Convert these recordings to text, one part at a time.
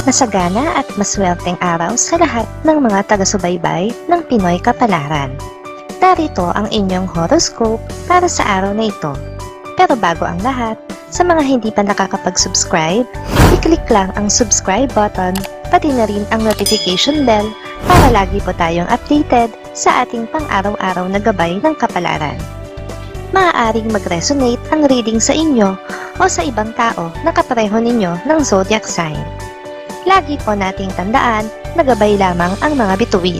Masagana at maswerteng araw sa lahat ng mga taga-subaybay ng Pinoy Kapalaran. Narito ang inyong horoscope para sa araw na ito. Pero bago ang lahat, sa mga hindi pa nakakapag-subscribe, i-click lang ang subscribe button, pati na rin ang notification bell para lagi po tayong updated sa ating pang-araw-araw na gabay ng kapalaran. Maaaring mag-resonate ang reading sa inyo o sa ibang tao na kapareho ninyo ng zodiac sign. Lagi po nating tandaan na gabay lamang ang mga bituin.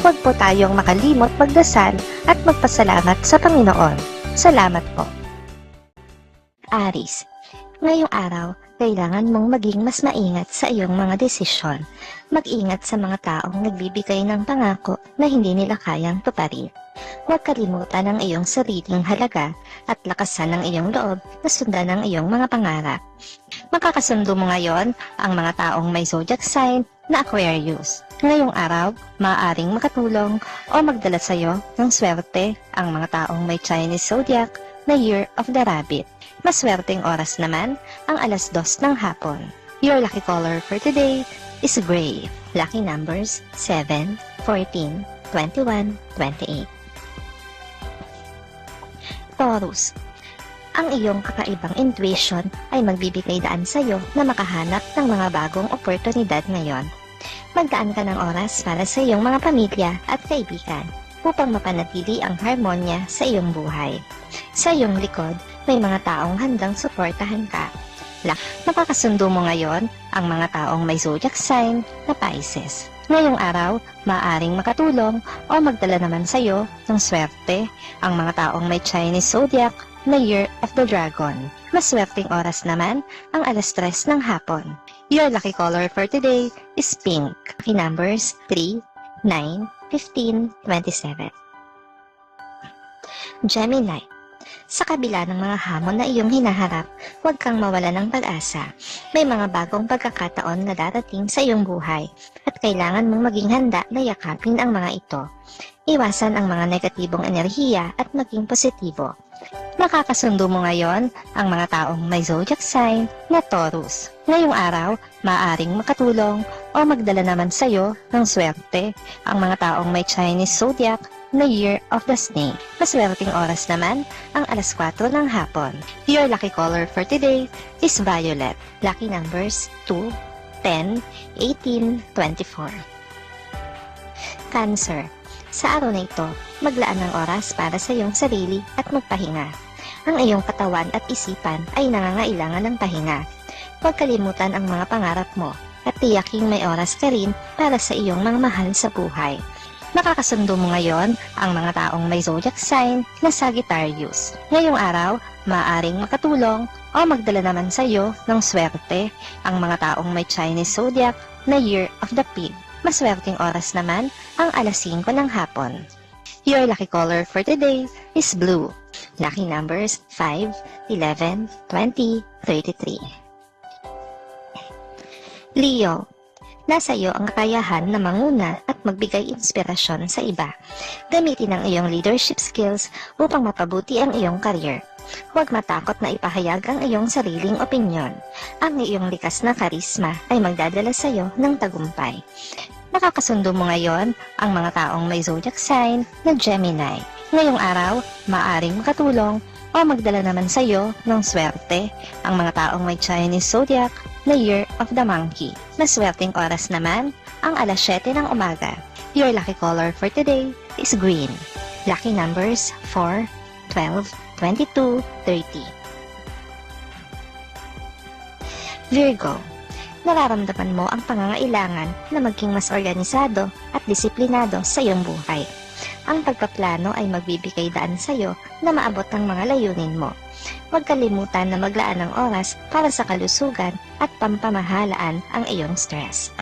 Huwag po tayong makalimot magdasal at magpasalamat sa Panginoon. Salamat po. Aries, ngayong araw, kailangan mong maging mas maingat sa iyong mga desisyon. Mag-ingat sa mga taong nagbibigay ng pangako na hindi nila kayang tuparin. Huwag kalimutan ang iyong sariling halaga at lakasan ang iyong loob na sundan ang iyong mga pangarap. Makakasundo mo ngayon ang mga taong may zodiac sign na Aquarius. Ngayong araw, maaaring makatulong o magdala sa iyo ng swerte ang mga taong may Chinese zodiac na Year of the Rabbit. Maswerteng oras naman ang 2:00 ng hapon. Your lucky color for today is gray. Lucky numbers 7, 14, 21, 28. Taurus, ang iyong kakaibang intuition ay magbibigay daan sa iyo na makahanap ng mga bagong oportunidad ngayon. Magdaan ka ng oras para sa iyong mga pamilya at kaibigan upang mapanatili ang harmonya sa iyong buhay. Sa iyong likod, may mga taong handang suportahan ka. Makakasundo mo ngayon ang mga taong may zodiac sign na Pisces. Ngayong araw, maaaring makatulong o magdala naman sa iyo ng swerte ang mga taong may Chinese zodiac na Year of the Dragon. Maswerteng oras naman ang 3:00 ng hapon. Your lucky color for today is pink. Lucky numbers 3, 9, 15, 27. Gemini, sa kabila ng mga hamon na iyong hinaharap, huwag kang mawala ng pag-asa. May mga bagong pagkakataon na darating sa iyong buhay at kailangan mong maging handa na yakapin ang mga ito. Iwasan ang mga negatibong enerhiya at maging positibo. Makakasundo mo ngayon ang mga taong may zodiac sign na Taurus. Ngayong araw, maaaring makatulong o magdala naman sa iyo ng swerte ang mga taong may Chinese zodiac na Year of the Snake. Maswerteng oras naman ang 4:00 ng hapon. Your lucky color for today is violet. Lucky numbers 2, 10, 18, 24. Cancer, sa araw na ito, maglaan ng oras para sa iyong sarili at magpahinga. Ang iyong katawan at isipan ay nangangailangan ng pahinga. Huwag kalimutan ang mga pangarap mo at tiyaking may oras ka rin para sa iyong mga mahal sa buhay. Makakasundo mo ngayon ang mga taong may zodiac sign na Sagittarius. Ngayong araw, maaaring makatulong o magdala naman sa iyo ng swerte ang mga taong may Chinese zodiac na Year of the Pig. Maswerteng oras naman ang 5:00 ng hapon. Your lucky color for today is blue. Lucky numbers 5, 11, 20, 33. Leo, nasa iyo ang kakayahan na manguna at magbigay inspirasyon sa iba. Gamitin ang iyong leadership skills upang mapabuti ang iyong career. Huwag matakot na ipahayag ang iyong sariling opinyon. Ang iyong likas na karisma ay magdadala sa iyo ng tagumpay. Nakakasundo mo ngayon ang mga taong may zodiac sign na Gemini. Ngayong araw, maaaring makatulong o magdala naman sa iyo ng swerte ang mga taong may Chinese zodiac na Year of the Monkey. Maswerteng oras naman ang 7:00 ng umaga. Your lucky color for today is green. Lucky numbers 4, 12, 22, 30. Virgo, nararamdaman mo ang pangangailangan na maging mas organisado at disiplinado sa iyong buhay. Ang pagpaplano ay magbibigay daan sa iyo na maabot ang mga layunin mo. Huwag kalimutan na maglaan ng oras para sa kalusugan at pampamahalaan ang iyong stress.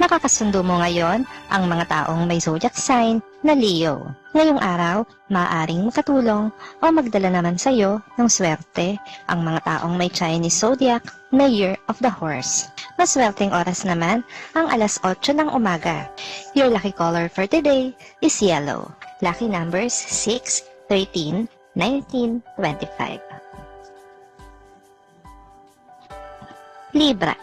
Makakasundo mo ngayon ang mga taong may zodiac sign na Leo. Ngayong araw, maaaring makatulong o magdala naman sa iyo ng swerte ang mga taong may Chinese zodiac na Year of the Horse. Maswerteng oras naman ang 8:00 ng umaga. Your lucky color for today is yellow. Lucky numbers 6, 13, 19, 25. Libra,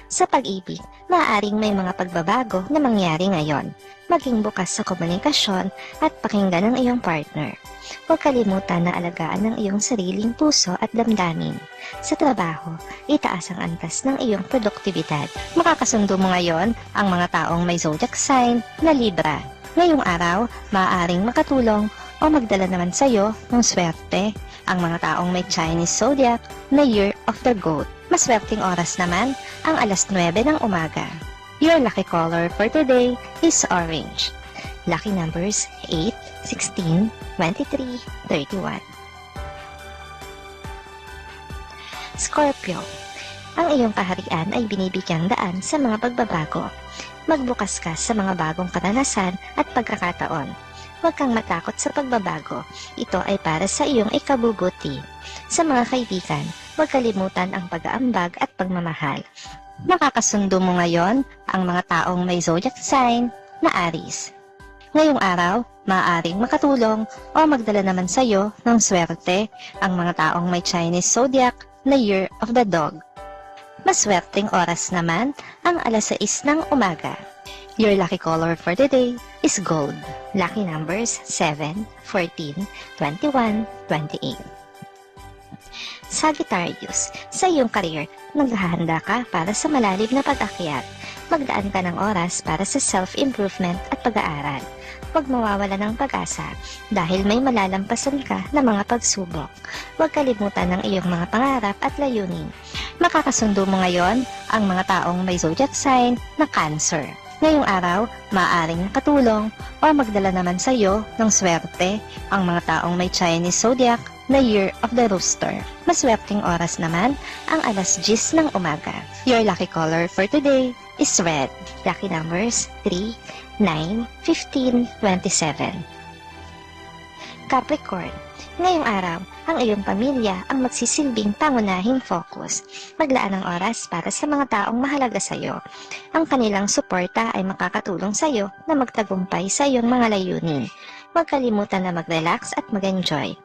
Sa pag-ibig, maaaring may mga pagbabago na mangyari ngayon. Maging bukas sa komunikasyon at pakinggan ng iyong partner. Huwag kalimutan na alagaan ng iyong sariling puso at damdamin. Sa trabaho, itaas ang antas ng iyong produktibidad. Makakasundo mo ngayon ang mga taong may zodiac sign na Libra. Ngayong araw, maaaring makatulong o magdala naman sa iyo ng swerte ang mga taong may Chinese zodiac na Year of the Goat. Maswerteng oras naman ang alas 9 ng umaga. Your lucky color for today is orange. Lucky numbers 8, 16, 23, 31. Scorpio, ang iyong kaharian ay binibigyang daan sa mga pagbabago. Magbukas ka sa mga bagong karanasan at pagkakataon. Huwag kang matakot sa pagbabago. Ito ay para sa iyong ikabubuti. Sa mga kaibigan, huwag kalimutan ang pag-aambag at pagmamahal. Makakasundo mo ngayon ang mga taong may zodiac sign na Aries. Ngayong araw, maaaring makatulong o magdala naman sa iyo ng swerte ang mga taong may Chinese zodiac na Year of the Dog. Maswerteng oras naman ang alas 6 ng umaga. Your lucky color for the day is gold. Lucky numbers 7, 14, 21, 28. Sagittarius, sa iyong career, naghahanda ka para sa malalim na pag-akyat. Magdaan ka ng oras para sa self-improvement at pag-aaral. Huwag mawawala ng pag-asa dahil may malalampasan ka na mga pagsubok. Huwag kalimutan ng iyong mga pangarap at layunin. Makakasundo mo ngayon ang mga taong may zodiac sign na Cancer. Ngayong araw, maaaring nakatulong o magdala naman sa iyo ng swerte ang mga taong may Chinese zodiac na Year of the Rooster. Maswerteng oras naman ang alas 10 ng umaga. Your lucky color for today is red. Lucky numbers 3, 9, 15, 27. Capricorn, ngayong araw, ang iyong pamilya ang magsisilbing pangunahing focus. Maglaan ng oras para sa mga taong mahalaga sa iyo. Ang kanilang suporta ay makakatulong sa iyo na magtagumpay sa iyong mga layunin. Huwag kalimutan na mag-relax at mag-enjoy.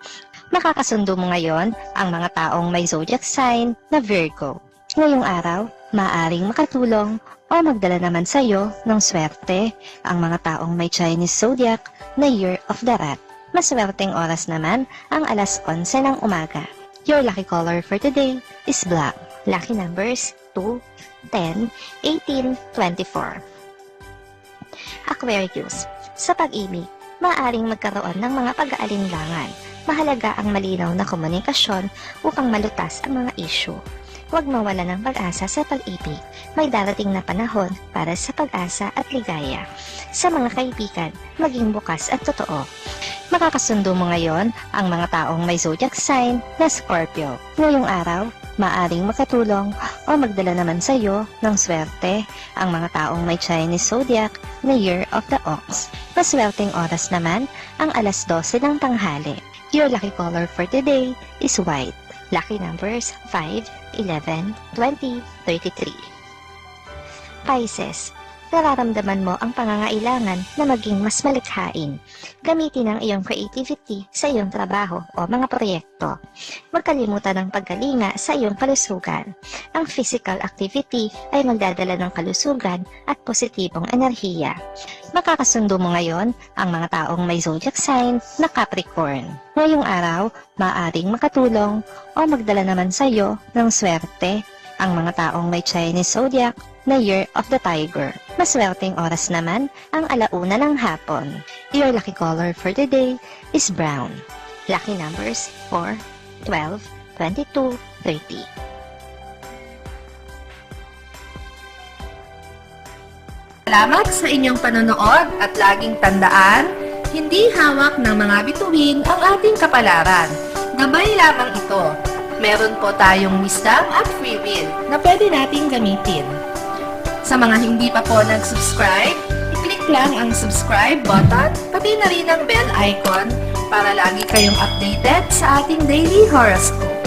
Makakasundo mo ngayon ang mga taong may zodiac sign na Virgo. Ngayong araw, maaaring makatulong o magdala naman sa iyo ng swerte ang mga taong may Chinese zodiac na Year of the Rat. Maswerteng oras naman ang alas 11 ng umaga. Your lucky color for today is black. Lucky numbers 2, 10, 18, 24. Aquarius, sa pag-ibig, maaaring magkaroon ng mga pag-aalinlangan. Mahalaga ang malinaw na komunikasyon upang malutas ang mga issue. Huwag mawala ng pag-asa sa pag-ibig. May darating na panahon para sa pag-asa at ligaya. Sa mga kaibigan, maging bukas at totoo. Makakasundo mo ngayon ang mga taong may zodiac sign na Scorpio. Ngayong araw, maaring makatulong o magdala naman sa iyo ng swerte ang mga taong may Chinese zodiac na Year of the Ox. Maswerteng oras naman ang alas 12 ng tanghali. Your lucky color for today is white. Lucky numbers 5, 11, 20, 33. Pisces, nararamdaman mo ang pangangailangan na maging mas malikhain. Gamitin ang iyong creativity sa iyong trabaho o mga proyekto. Huwag kalimutan ang pagkalinga sa iyong kalusugan. Ang physical activity ay magdadala ng kalusugan at positibong enerhiya. Makakasundo mo ngayon ang mga taong may zodiac sign na Capricorn. Ngayong araw, maaaring makatulong o magdala naman sa iyo ng swerte ang mga taong may Chinese zodiac na Year of the Tiger. Maswerteng oras naman ang alauna ng hapon. Your lucky color for today is brown. Lucky numbers 4, 12, 22, 30. Salamat sa inyong panonood at laging tandaan, hindi hawak ng mga bituin ang ating kapalaran. Gabay lamang ito. Meron po tayong wisdom at free will na pwede nating gamitin. Sa mga hindi pa po nag-subscribe, i-click lang ang subscribe button, pati na rin ang bell icon para lagi kayong updated sa ating daily horoscope.